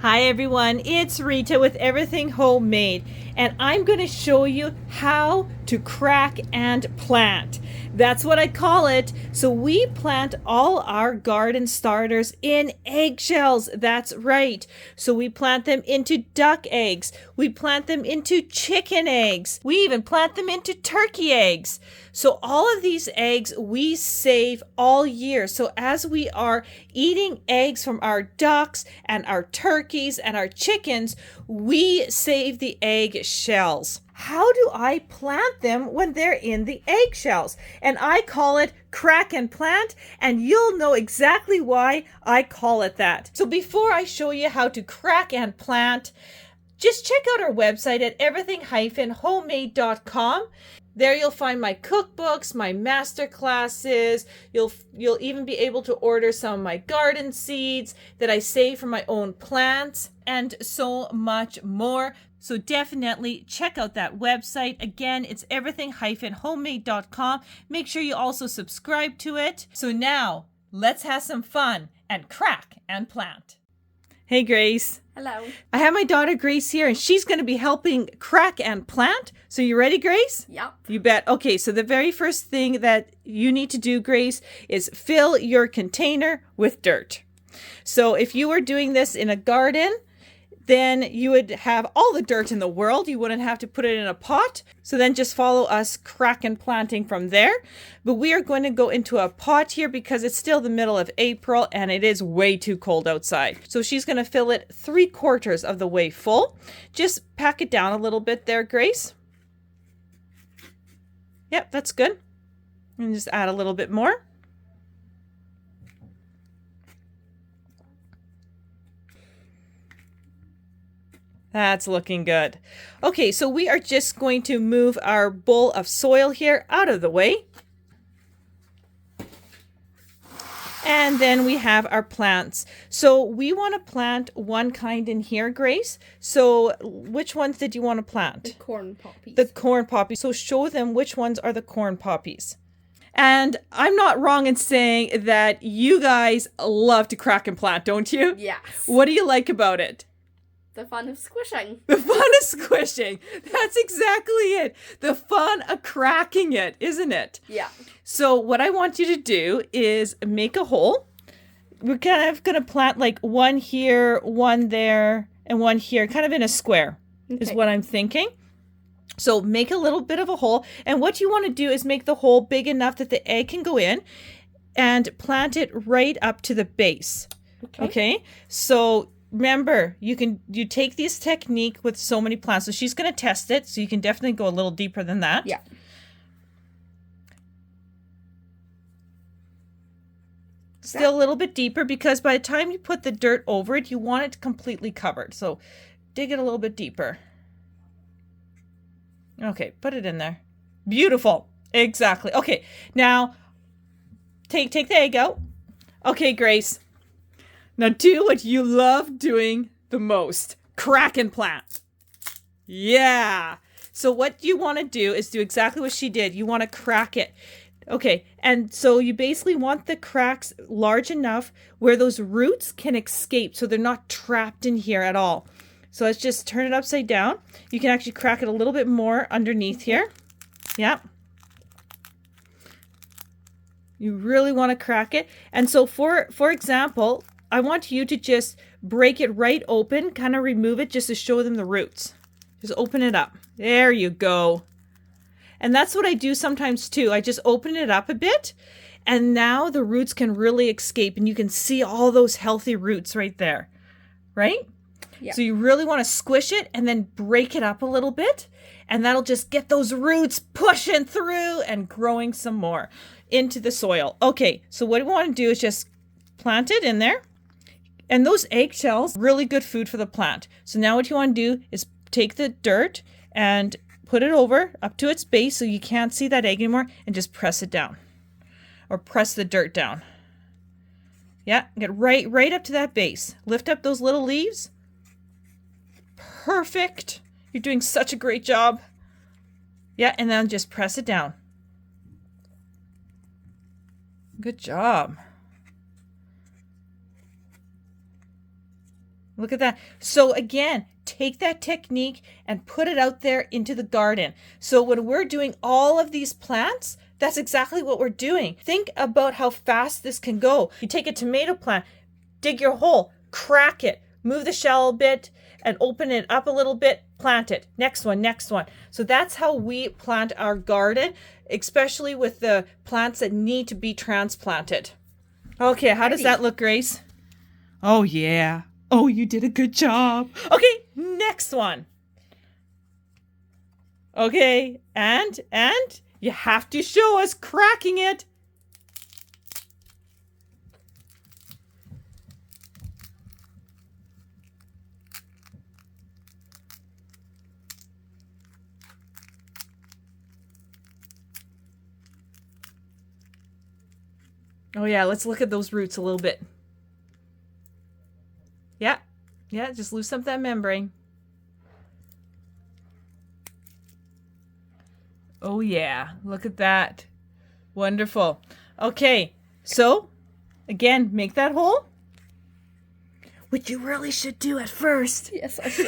Hi everyone, it's Rita with Everything Homemade, and I'm going to show you how to crack and plant. That's what I call it. So we plant all our garden starters in eggshells. That's right. So we plant them into duck eggs. We plant them into chicken eggs. We even plant them into turkey eggs. So all of these eggs we save all year. So as we are eating eggs from our ducks and our turkeys and our chickens, we save the egg shells. How do I plant them when they're in the eggshells? And I call it crack and plant, and you'll know exactly why I call it that. So before I show you how to crack and plant, just check out our website at everything-homemade.com. There you'll find my cookbooks, my master classes. You'll even be able to order some of my garden seeds that I save from my own plants, and so much more. So definitely check out that website. Again, it's everything-homemade.com. Make sure you also subscribe to it. So now let's have some fun and crack and plant. Hey, Grace. Hello. I have my daughter Grace here, and she's going to be helping crack and plant. So you ready, Grace? Yep. You bet. Okay, so the very first thing that you need to do, Grace, is fill your container with dirt. So if you were doing this in a garden, then you would have all the dirt in the world. You wouldn't have to put it in a pot. So then just follow us crack and planting from there. But we are going to go into a pot here because it's still the middle of April and it is way too cold outside. So she's going to fill it 3/4 of the way full. Just pack it down a little bit there, Grace. Yep, that's good. And just add a little bit more. That's looking good. Okay, so we are just going to move our bowl of soil here out of the way. And then we have our plants. So we want to plant one kind in here, Grace. So which ones did you want to plant? The corn poppies. The corn poppies. So show them which ones are the corn poppies. And I'm not wrong in saying that you guys love to crack and plant, don't you? Yes. What do you like about it? The fun of squishing. The fun of squishing. That's exactly it. The fun of cracking it, isn't it? Yeah. So what I want you to do is make a hole. We're kind of going to plant like one here, one there, and one here, kind of in a square, is what I'm thinking. So make a little bit of a hole. And what you want to do is make the hole big enough that the egg can go in and plant it right up to the base. Okay? So remember, you take this technique with so many plants. So she's going to test it. So you can definitely go a little deeper than that. Yeah. Still a little bit deeper because by the time you put the dirt over it, you want it completely covered. So dig it a little bit deeper. Okay, put it in there. Beautiful. Exactly. Okay, now take the egg out. Okay, Grace. Now do what you love doing the most. Crack and plant. Yeah. So what you want to do is do exactly what she did. You want to crack it. Okay. And so you basically want the cracks large enough where those roots can escape so they're not trapped in here at all. So let's just turn it upside down. You can actually crack it a little bit more underneath here. Yeah. You really want to crack it. And so for example, I want you to just break it right open, kind of remove it just to show them the roots. Just open it up. There you go. And that's what I do sometimes too. I just open it up a bit and now the roots can really escape and you can see all those healthy roots right there, right? Yeah. So you really want to squish it and then break it up a little bit and that'll just get those roots pushing through and growing some more into the soil. Okay, so what we want to do is just plant it in there. And those eggshells, really good food for the plant. So now what you want to do is take the dirt and put it over up to its base so you can't see that egg anymore and just press it down. Or press the dirt down. Yeah, get right up to that base. Lift up those little leaves. Perfect. You're doing such a great job. Yeah, and then just press it down. Good job. Look at that. So again, take that technique and put it out there into the garden. So when we're doing all of these plants, that's exactly what we're doing. Think about how fast this can go. You take a tomato plant, dig your hole, crack it, move the shell a bit and open it up a little bit, plant it. Next one, next one. So that's how we plant our garden, especially with the plants that need to be transplanted. Okay, how does that look, Grace? Oh, yeah. Oh, you did a good job. Okay, next one. Okay, and you have to show us cracking it. Oh yeah, let's look at those roots a little bit. Yeah, just loosen up that membrane. Oh yeah, look at that. Wonderful. Okay, so again, make that hole. Which you really should do at first. Yes, I should.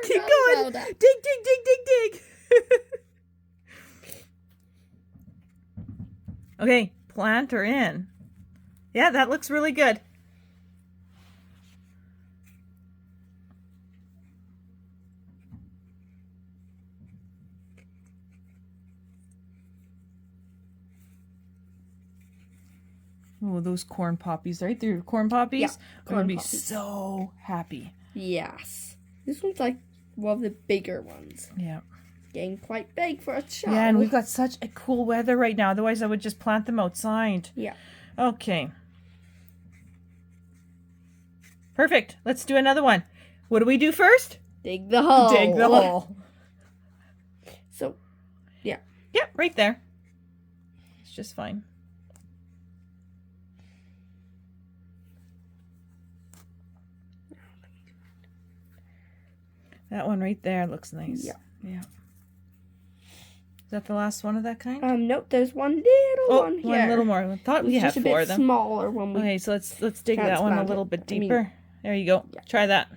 Keep going. Dig, dig, dig, dig, dig. Okay, plant her in. Yeah, that looks really good. Oh, those corn poppies, right? They're corn poppies? Yeah, I'm going to be poppies. so happy. Yes. This one's like one of the bigger ones. Yeah. Getting quite big for a child. Yeah, and we've got such a cool weather right now. Otherwise, I would just plant them outside. Yeah. Okay. Perfect. Let's do another one. What do we do first? Dig the hole. Dig the hole. So, yeah. Yeah, right there. It's just fine. That one right there looks nice. Yeah. Yeah. Is that the last one of that kind? Nope, there's one little one here. One little more. I thought we had just four a of bit them. smaller when we... Okay, so let's dig that one a transplant little it. bit I mean, deeper. There you go. yeah. Try that.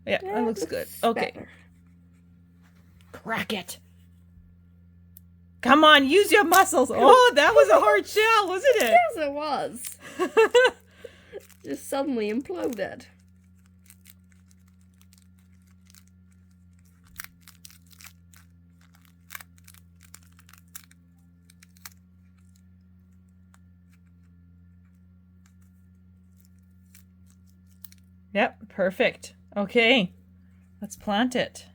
Yeah, Yeah, that looks good. Okay. better. Crack it. Come on, use your muscles. Oh, that was a hard shell, wasn't it? Yes, it was. Just suddenly imploded. Yep, perfect. Okay, let's plant it.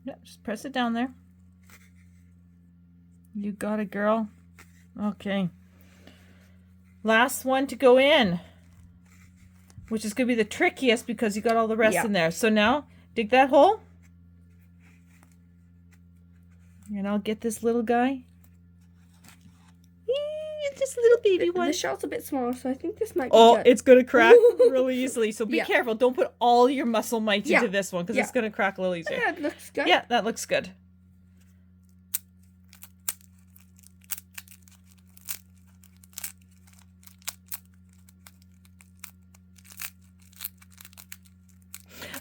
Yep, just press it down there. You got it, girl. Okay. Last one to go in, which is going to be the trickiest because you got all the rest in there. So now, dig that hole. And I'll get this little guy. Just a little baby one. The shell's a bit smaller, so I think this might be good. It's going to crack really easily. So be Yeah. careful. Don't put all your muscle might Yeah. into this one because Yeah. it's going to crack a little easier. Yeah, it looks good. Yeah, that looks good.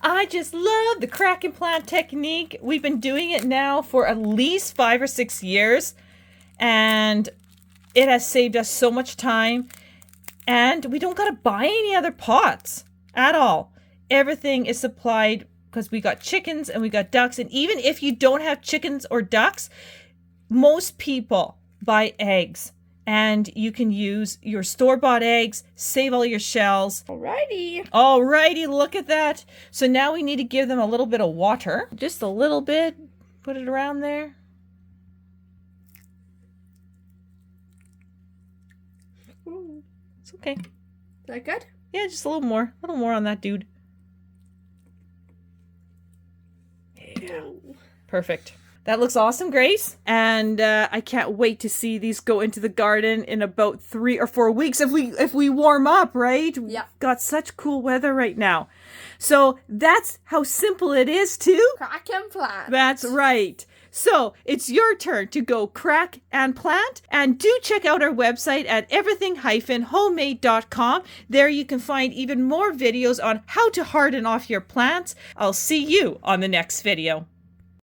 I just love the crack and plant technique. We've been doing it now for at least 5 or 6 years, and it has saved us so much time. And we don't got to buy any other pots at all. Everything is supplied because we got chickens and we got ducks. And even if you don't have chickens or ducks, most people buy eggs. And you can use your store-bought eggs, save all your shells. Alrighty, look at that. So now we need to give them a little bit of water. Just a little bit. Put it around there. Ooh. It's okay. Is that good? Yeah, just a little more. A little more on that dude. Yeah. Ooh. Perfect. That looks awesome, Grace. And I can't wait to see these go into the garden in about 3 or 4 weeks if we warm up, right? Yeah. We've got such cool weather right now. So that's how simple it is to Crack and plant. That's right. So it's your turn to go crack and plant. And do check out our website at everything-homemade.com. There you can find even more videos on how to harden off your plants. I'll see you on the next video.